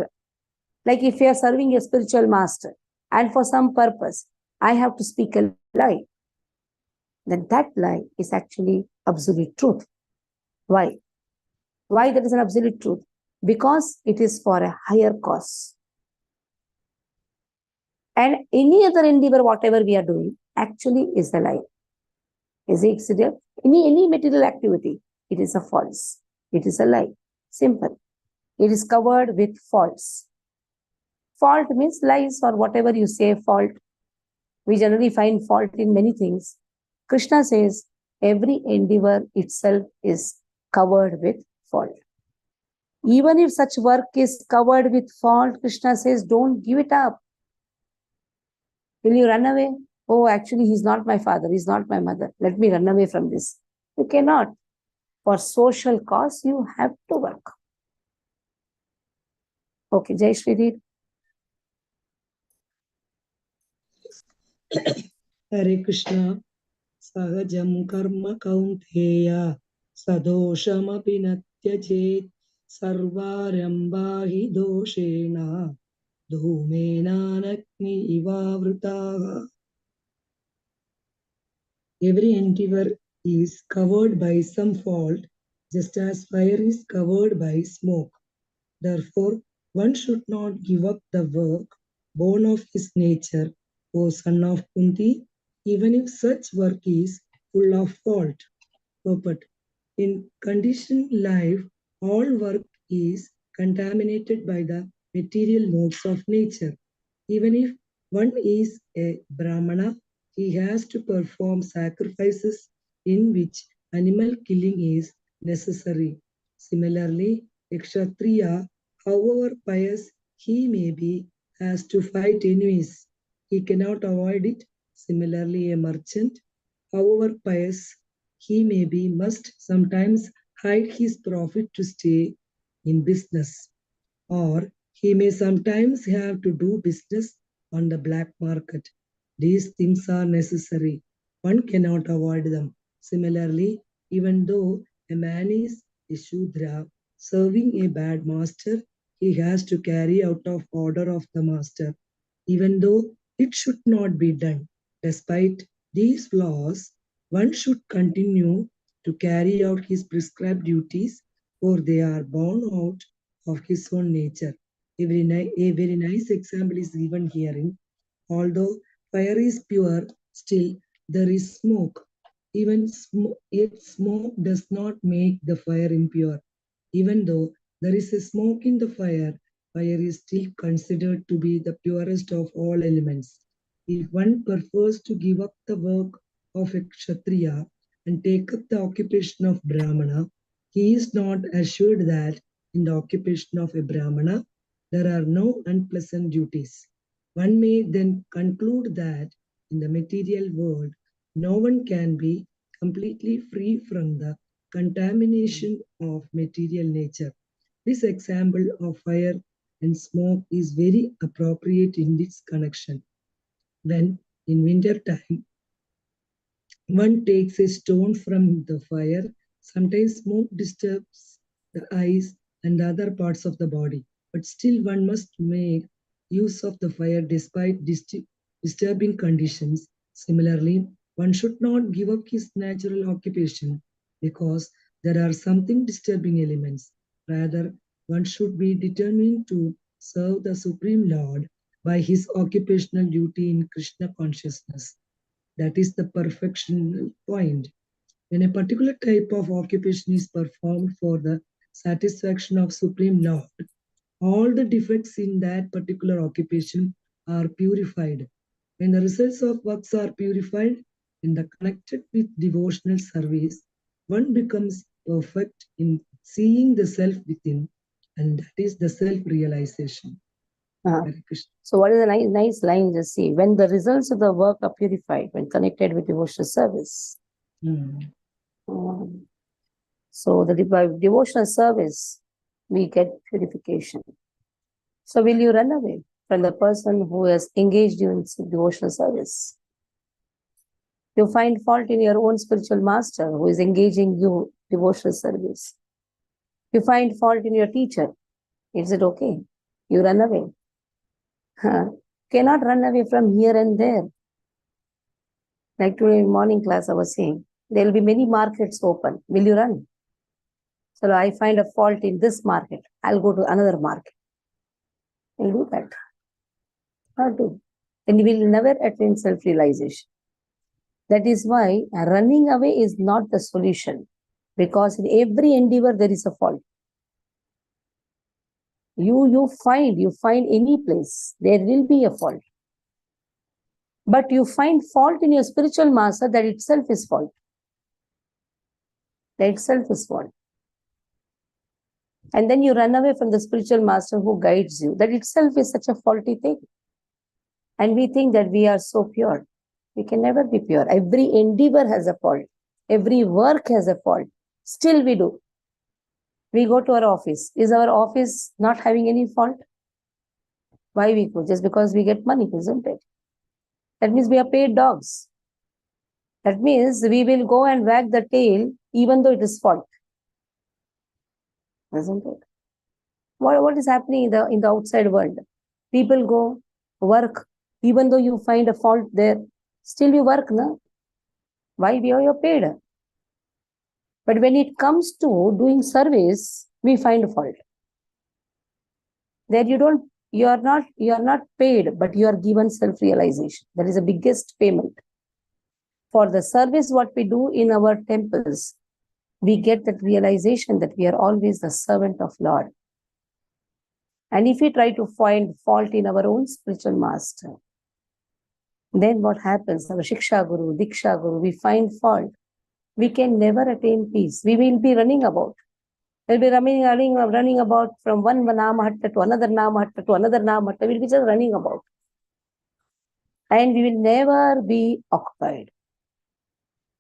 like if we are serving a spiritual master, and for some purpose, I have to speak a lie, then that lie is actually absolute truth. Why? Why that is an absolute truth? Because it is for a higher cause. And any other endeavor, whatever we are doing, actually is a lie. Is it clear? Any material activity, it is a false. It is a lie. Simple. It is covered with faults. Fault means lies or whatever you say, fault. We generally find fault in many things. Krishna says every endeavor itself is covered with fault. Even if such work is covered with fault, Krishna says, don't give it up. Will you run away? Oh, actually, he's not my father, he's not my mother. Let me run away from this. You cannot. For social cause, you have to work. Okay, Jai Shri read. Hare Krishna. Sahajam karma kaunteya sadoshamapi natyachet sarvarambhahi doshena dhumenanakni ivavrutaha. Every endeavor is covered by some fault, just as fire is covered by smoke. Therefore, one should not give up the work born of his nature, O son of Kunti, even if such work is full of fault. But in conditioned life, all work is contaminated by the material modes of nature. Even if one is a Brahmana, he has to perform sacrifices in which animal killing is necessary. Similarly, a Kshatriya, however pious he may be, has to fight enemies. He cannot avoid it. Similarly, a merchant, however pious he may be, must sometimes hide his profit to stay in business. Or he may sometimes have to do business on the black market. These things are necessary. One cannot avoid them. Similarly, even though a man is a Shudra serving a bad master, he has to carry out of order of the master, even though it should not be done. Despite these flaws, one should continue to carry out his prescribed duties, for they are born out of his own nature. A very nice example is given herein. Although fire is pure, still there is smoke. Yet smoke does not make the fire impure. Even though there is a smoke in the fire, fire is still considered to be the purest of all elements. If one prefers to give up the work of a Kshatriya and take up the occupation of Brahmana, he is not assured that in the occupation of a Brahmana there are no unpleasant duties. One may then conclude that in the material world, no one can be completely free from the contamination of material nature. This example of fire and smoke is very appropriate in this connection. When in winter time, One takes a stone from the fire. Sometimes smoke disturbs the eyes and the other parts of the body, but still one must make use of the fire despite disturbing conditions. Similarly, one should not give up his natural occupation because there are something disturbing elements. Rather, one should be determined to serve the Supreme Lord by his occupational duty in Krishna consciousness. That is the perfection point. When a particular type of occupation is performed for the satisfaction of Supreme Lord, all the defects in that particular occupation are purified. When the results of works are purified and connected with devotional service, one becomes perfect in seeing the self within, and that is the self-realization. So what is a nice line just see? When the results of the work are purified, when connected with devotional service. So by devotional service, we get purification. So will you run away from the person who has engaged you in devotional service? You find fault in your own spiritual master who is engaging you in devotional service. You find fault in your teacher. Is it okay? You run away. Cannot run away from here and there. Like today in morning class I was saying, there will be many markets open. Will you run? So I find a fault in this market. I'll go to another market. You'll do that. Not do. And you will never attain self-realization. That is why running away is not the solution. Because in every endeavor there is a fault. You find any place, there will be a fault. But you find fault in your spiritual master, that itself is fault. That itself is fault. And then you run away from the spiritual master who guides you. That itself is such a faulty thing. And we think that we are so pure. We can never be pure. Every endeavor has a fault. Every work has a fault. Still we do. We go to our office. Is our office not having any fault? Why we go? Just because we get money, isn't it? That means we are paid dogs. That means we will go and wag the tail even though it is fault. Isn't it? What is happening in the outside world? People go work, even though you find a fault there, still you work, no? Why? You're paid. But when it comes to doing service, we find a fault. There you are not paid, but you are given self-realization. That is the biggest payment. For the service what we do in our temples, we get that realization that we are always the servant of Lord. And if we try to find fault in our own spiritual master, then what happens? Our Shiksha Guru, Diksha Guru, we find fault. We can never attain peace. We will be running about. We'll be running about from one Namahatta to another Namahatta to another Namahatta. We'll be just running about. And we will never be occupied.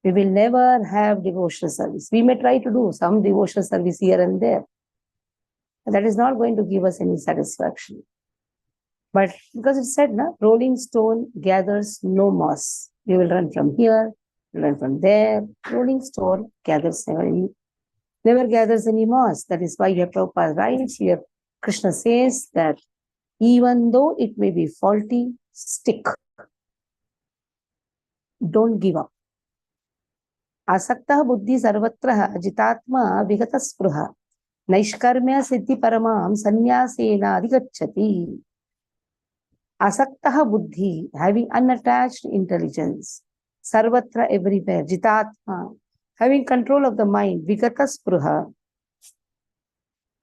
We will never have devotional service. We may try to do some devotional service here and there. But that is not going to give us any satisfaction. But because it said, rolling stone gathers no moss. You will run from here, run from there. Rolling stone gathers never gathers any moss. That is why here Prabhupada writes here, Krishna says that even though it may be faulty, stick. Don't give up. Asaktah buddhi sarvatra ajitatma vigata spruha naishkarmya siddhi paramam sannyasena adhigacchati. Asaktah buddhi, having unattached intelligence, sarvatra everywhere, jitatma, having control of the mind, vigata spruha,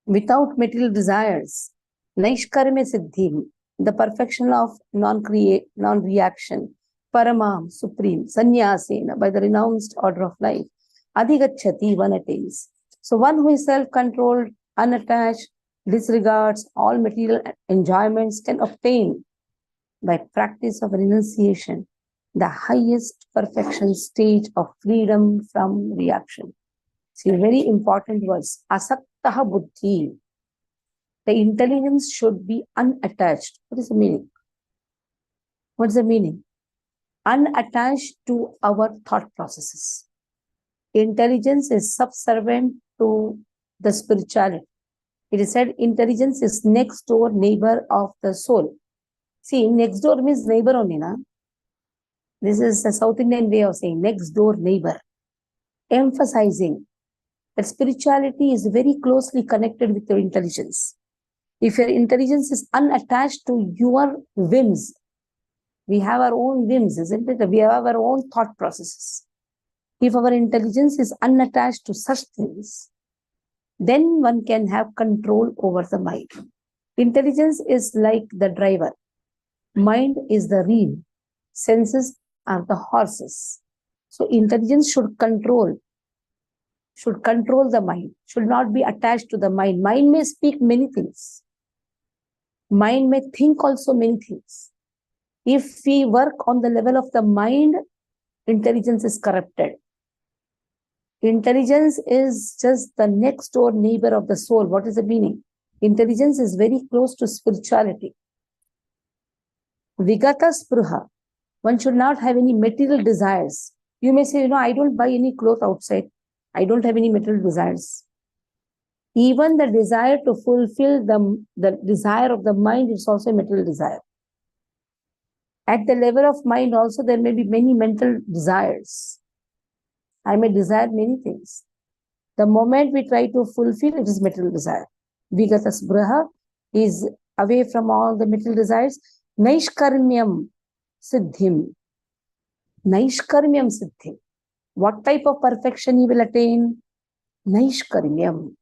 without material desires, naishkarmya siddhi, the perfection of non-reaction, paramam, supreme, sannyasena, by the renounced order of life, adhigacchati, one attains. So one who is self-controlled, unattached, disregards all material enjoyments can obtain by practice of renunciation the highest perfection stage of freedom from reaction. See, very important words. Asaktaha buddhi. The intelligence should be unattached. What is the meaning? What is the meaning? unattached to our thought processes. Intelligence is subservient to the spirituality. It is said intelligence is next door neighbor of the soul. See, next door means neighbor only, na? This is a South Indian way of saying next door neighbor, emphasizing that spirituality is very closely connected with your intelligence. If your intelligence is unattached to your whims, we have our own whims, isn't it? We have our own thought processes. If our intelligence is unattached to such things, then one can have control over the mind. Intelligence is like the driver. Mind is the wheel. Senses are the horses. So intelligence should control the mind, should not be attached to the mind. Mind may speak many things. Mind may think also many things. If we work on the level of the mind, intelligence is corrupted. Intelligence is just the next door neighbor of the soul. What is the meaning? Intelligence is very close to spirituality. Vigata spruha. One should not have any material desires. You may say, I don't buy any clothes outside. I don't have any material desires. Even the desire to fulfill the desire of the mind is also a material desire. At the level of mind also, there may be many mental desires. I may desire many things. The moment we try to fulfill, it is material desire. Vigata spruha is away from all the material desires. Naishkarmyam siddhim. Naishkarmyam siddhim. What type of perfection he will attain? Naishkarmyam.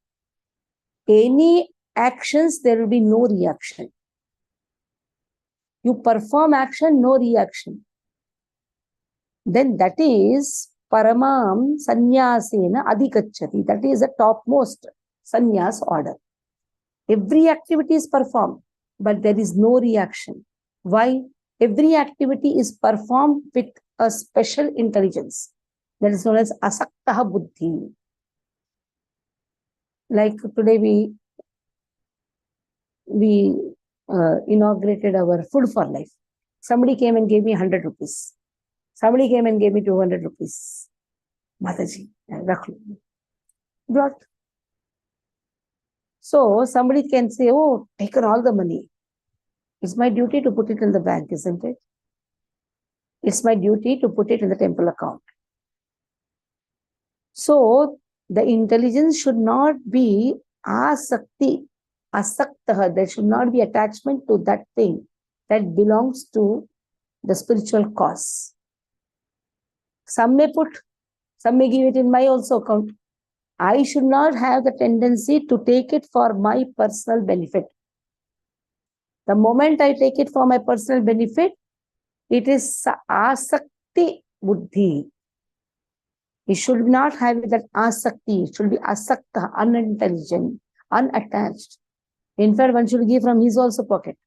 Any actions, there will be no reaction. You perform action, no reaction. Then that is paramam sannyasena adhikacchati. That is the topmost sannyas order. Every activity is performed, but there is no reaction. Why? Every activity is performed with a special intelligence. That is known as asaktaha buddhi. Like today we inaugurated our food for life. Somebody came and gave me 100 rupees. Somebody came and gave me 200 rupees. Mataji, brought. So somebody can say, oh, taken all the money. It's my duty to put it in the bank, isn't it? It's my duty to put it in the temple account. So the intelligence should not be asakti, asaktaha. There should not be attachment to that thing that belongs to the spiritual cause. Some may give it in my also account. I should not have the tendency to take it for my personal benefit. The moment I take it for my personal benefit, it is asakti buddhi. It should not have that asakti. It should be asakta, unintelligent, unattached. In fact, one should give from his also pocket.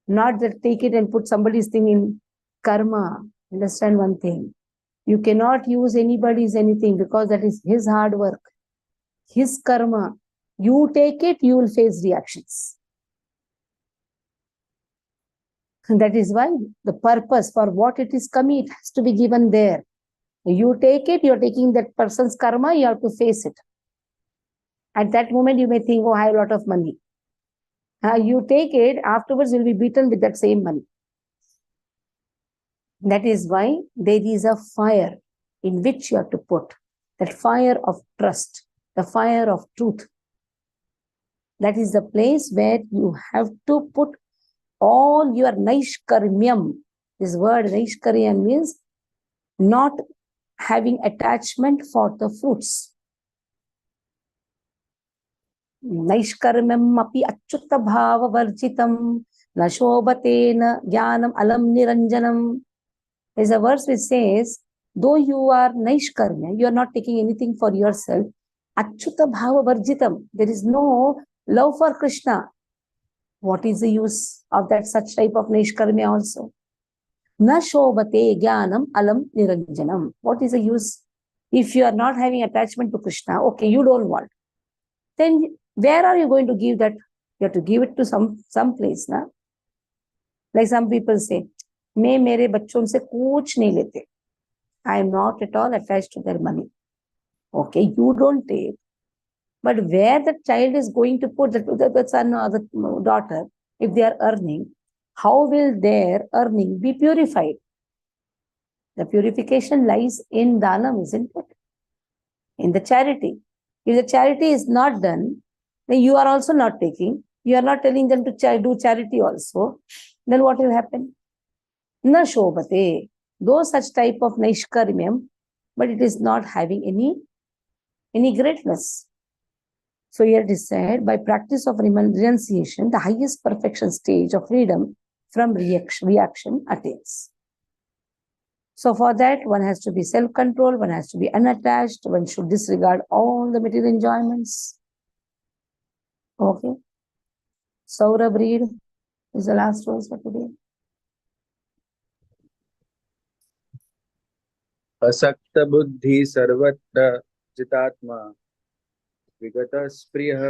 Not that take it and put somebody's thing in karma. Understand one thing. You cannot use anybody's anything because that is his hard work, his karma. You take it, you will face reactions. And that is why the purpose for what it is coming, it has to be given there. You take it, you are taking that person's karma, you have to face it. At that moment, you may think, oh, I have a lot of money. You take it, afterwards you will be beaten with that same money. That is why there is a fire in which you have to put that fire of trust, the fire of truth. That is the place where you have to put all your naishkarmyam. This word naishkaryam means not having attachment for the fruits. Naishkarmyam api achyuta bhava varjitam nashobhatena jnanam alam niranjanam. There's a verse which says, though you are naishkarmya, you are not taking anything for yourself. Achyuta bhava varjitam. There is no love for Krishna. What is the use of that such type of naishkarmya also? Na shobhate jnanam alam niranjanam. What is the use? If you are not having attachment to Krishna, okay, you don't want. Then where are you going to give that? You have to give it to some place, na? Like some people say, मैं मेरे बच्चों से कुछ नहीं लेते. I am not at all attached to their money. Okay, you don't take. But where the child is going to put the son or the daughter, if they are earning, how will their earning be purified? The purification lies in dhanam, isn't it? In the charity. If the charity is not done, then you are also not taking. You are not telling them to do charity also. Then what will happen? Na shobhate. Though such type of naishkarmyam, but it is not having any greatness. So here it is said, by practice of renunciation, the highest perfection stage of freedom from reaction attains. So for that, one has to be self-controlled, one has to be unattached, one should disregard all the material enjoyments. Okay. Saurabh, read is the last verse for today. असक्त बुद्धि सर्वत्र जितात्मा विगत स्पृह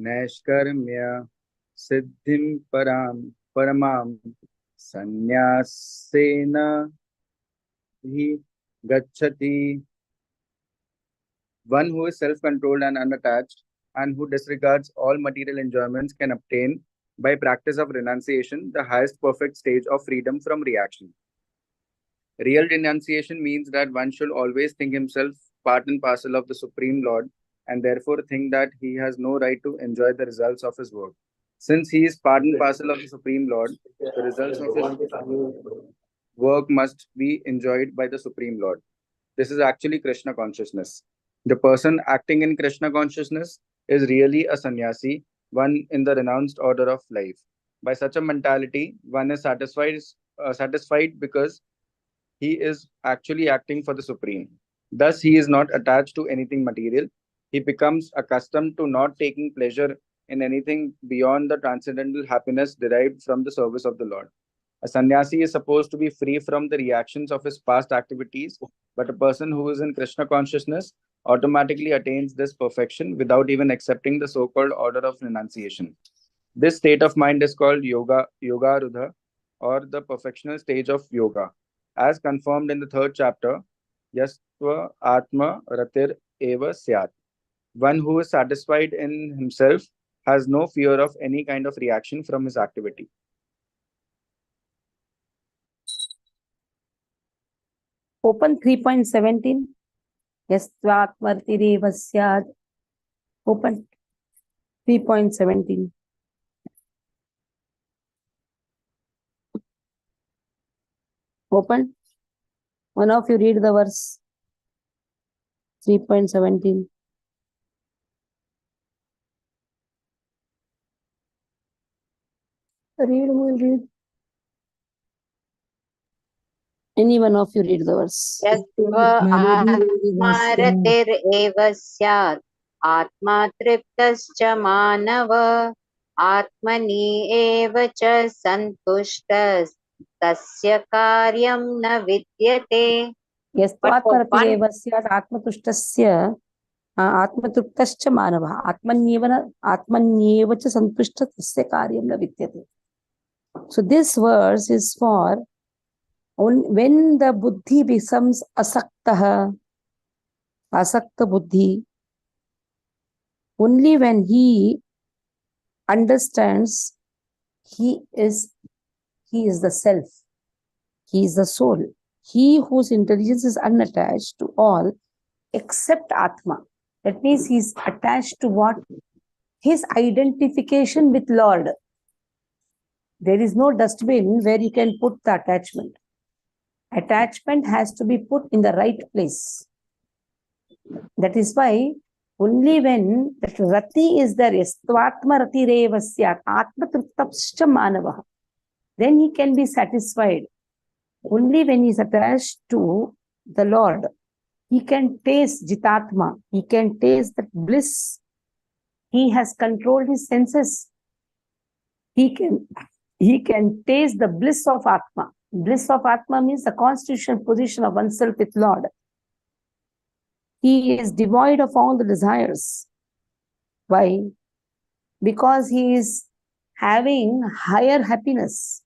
नैष्कर्म्य सिद्धिं परमां संन्यासेन हि गच्छति. One who is self-controlled and unattached and who disregards all material enjoyments can obtain, by practice of renunciation, the highest perfect stage of freedom from reaction. Real renunciation means that one should always think himself part and parcel of the Supreme Lord and therefore think that he has no right to enjoy the results of his work. Since he is part and parcel of the Supreme Lord, the results of his work must be enjoyed by the Supreme Lord. This is actually Krishna consciousness. The person acting in Krishna consciousness is really a sannyasi, one in the renounced order of life. By such a mentality, one is satisfied because he is actually acting for the Supreme. Thus, he is not attached to anything material. He becomes accustomed to not taking pleasure in anything beyond the transcendental happiness derived from the service of the Lord. A sannyasi is supposed to be free from the reactions of his past activities, but a person who is in Krishna consciousness automatically attains this perfection without even accepting the so-called order of renunciation. This state of mind is called yoga rudha, or the perfectional stage of yoga, as confirmed in the third chapter, Yastva Atma Ratir Eva Syat. One who is satisfied in himself has no fear of any kind of reaction from his activity. Open 3.17. Yastvatmartireva syad. Open 3.17. Open. One of you read the verse. 3.17. Read, who will read? Any one of you read the verse. आत्मारतिरेव स्यात् आत्मा तृप्तश्च मानव आत्मनि एव च सन्तुष्टस्तस्य कार्यं न विद्यते. यस्त्वात्मरतिरेव स्यात् आत्मतुष्टस्य आत्मतृप्तश्च मानवः आत्मन्येव च सन्तुष्टः तस्य कार्यं न विद्यते. So this verse is for when the buddhi becomes asakta buddhi, only when he understands he is the self, he is the soul, he whose intelligence is unattached to all except Atma. That means he is attached to what? His identification with Lord. There is no dustbin where you can put the attachment. Attachment has to be put in the right place. That is why only when that rati is there, yastvatma rati revasyat, atma triptapscha manavah, then he can be satisfied. Only when he is attached to the Lord, he can taste jitatma, he can taste that bliss. He has controlled his senses. He can taste the bliss of Atma. Bliss of Atma means the constitutional position of oneself with Lord. He is devoid of all the desires. Why? Because he is having higher happiness.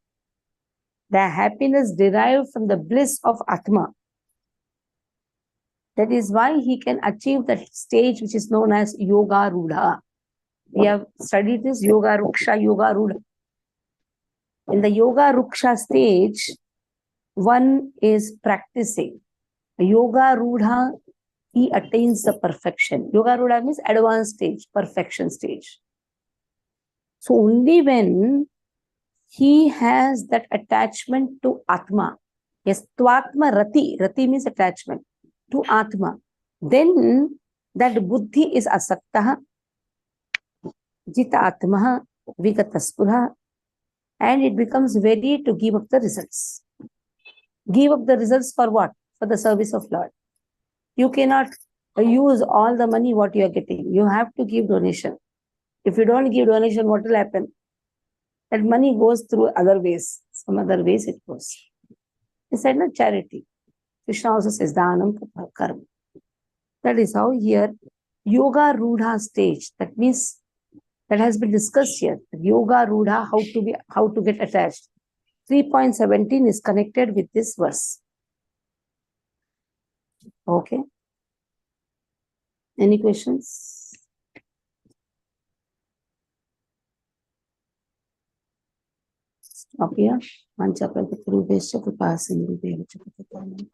The happiness derived from the bliss of Atma. That is why he can achieve that stage which is known as Yoga Rudha. We have studied this Yoga Ruksha, Yoga Rudha. In the Yoga Ruksha stage, one is practicing. Yoga Rudha, he attains the perfection. Yoga Rudha means advanced stage, perfection stage. So only when he has that attachment to Atma, yes, Tvatma Rati, Rati means attachment to Atma, then that Buddhi is asaktaha, Jita Atmaha, Vigataspurha, and it becomes ready to give up the results. Give up the results for what? For the service of Lord. You cannot use all the money what you are getting. You have to give donation. If you don't give donation, what will happen? That money goes through other ways. Some other ways it goes. He said, no, charity. Krishna also says, Dhanam karma. That is how here, Yoga Rudha stage, that means, that has been discussed here. Yoga Rudha, how to get attached. 3.17 is connected with this verse. Okay. Any questions? Stop here. Mancha Prabhu Krupesha Kripa Sindhu Deva Chakapatana.